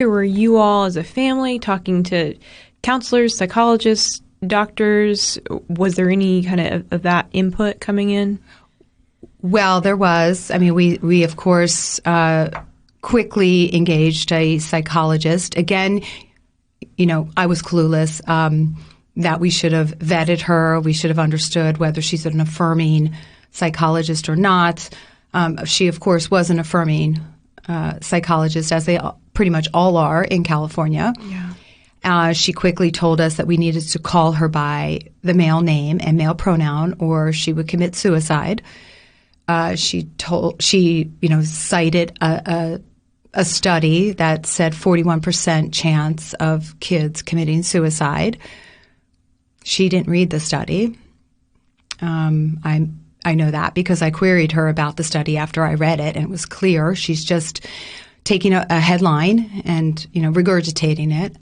Were you all as a family talking to counselors, psychologists, doctors? Was there any kind of that input coming in? Well, there was. I mean, we of course quickly engaged a psychologist. Again, I was clueless that we should have vetted her. We should have understood whether she's an affirming psychologist or not. She, of course, was an affirming psychologist, as they pretty much all are in California. Yeah. She quickly told us that we needed to call her by the male name and male pronoun, or she would commit suicide. She cited a study that said 41% chance of kids committing suicide. She didn't read the study. I know that because I queried her about the study after I read it, and it was clear she's just taking a headline and regurgitating it.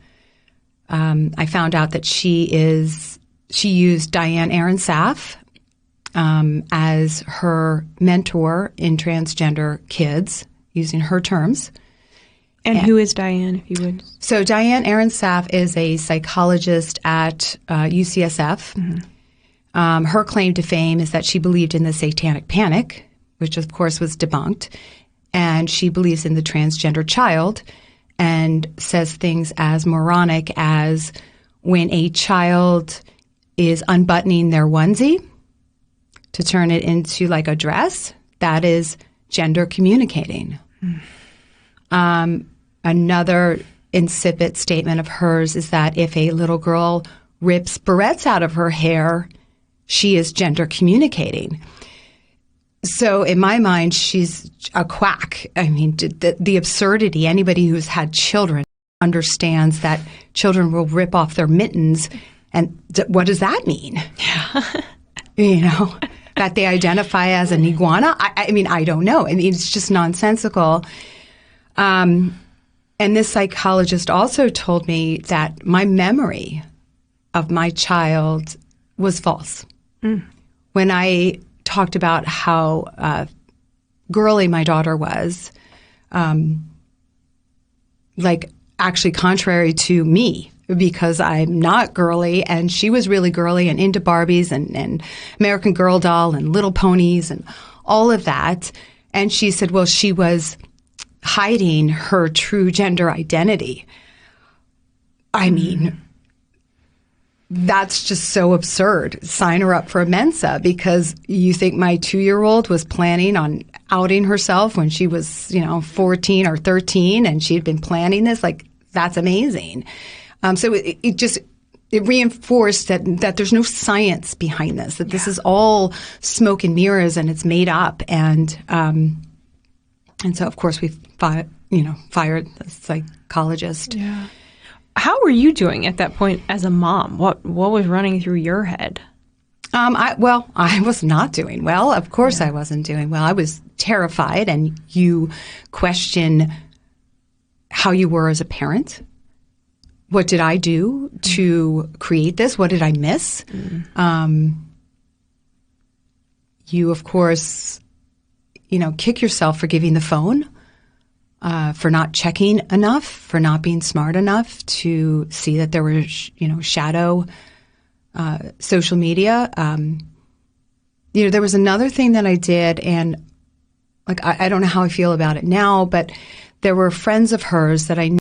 I found out that she used Diane Aaron Saff as her mentor in transgender kids, using her terms. And who is Diane, if you would? So Diane Aaron Saff is a psychologist at UCSF. Mm-hmm. Her claim to fame is that she believed in the satanic panic, which of course was debunked, and she believes in the transgender child and says things as moronic as when a child is unbuttoning their onesie to turn it into like a dress, that is gender communicating. Another insipid statement of hers is that if a little girl rips barrettes out of her hair, she is gender communicating. So in my mind, she's a quack. I mean, the absurdity, anybody who's had children understands that children will rip off their mittens. And what does that mean? That they identify as an iguana? I mean, I don't know. I mean, it's just nonsensical. And this psychologist also told me that my memory of my child was false. When I talked about how girly my daughter was, actually contrary to me, because I'm not girly, and she was really girly and into Barbies and American Girl doll and Little Ponies and all of that. And she said, well, she was hiding her true gender identity. I mean, that's just so absurd. Sign her up for a Mensa, because you think my 2-year-old was planning on outing herself when she was, 14 or 13, and she had been planning this. Like, that's amazing. So it reinforced that there's no science behind this, that this is all smoke and mirrors and it's made up. And so, of course, we fired the psychologist. Yeah. How were you doing at that point as a mom? What was running through your head? I was not doing well. Of course, I wasn't doing well. I was terrified, and you question how you were as a parent. What did I do to create this? What did I miss? You, of course, kick yourself for giving the phone, for not checking enough, for not being smart enough to see that there were, shadow social media. There was another thing that I did, and I don't know how I feel about it now, but there were friends of hers that I knew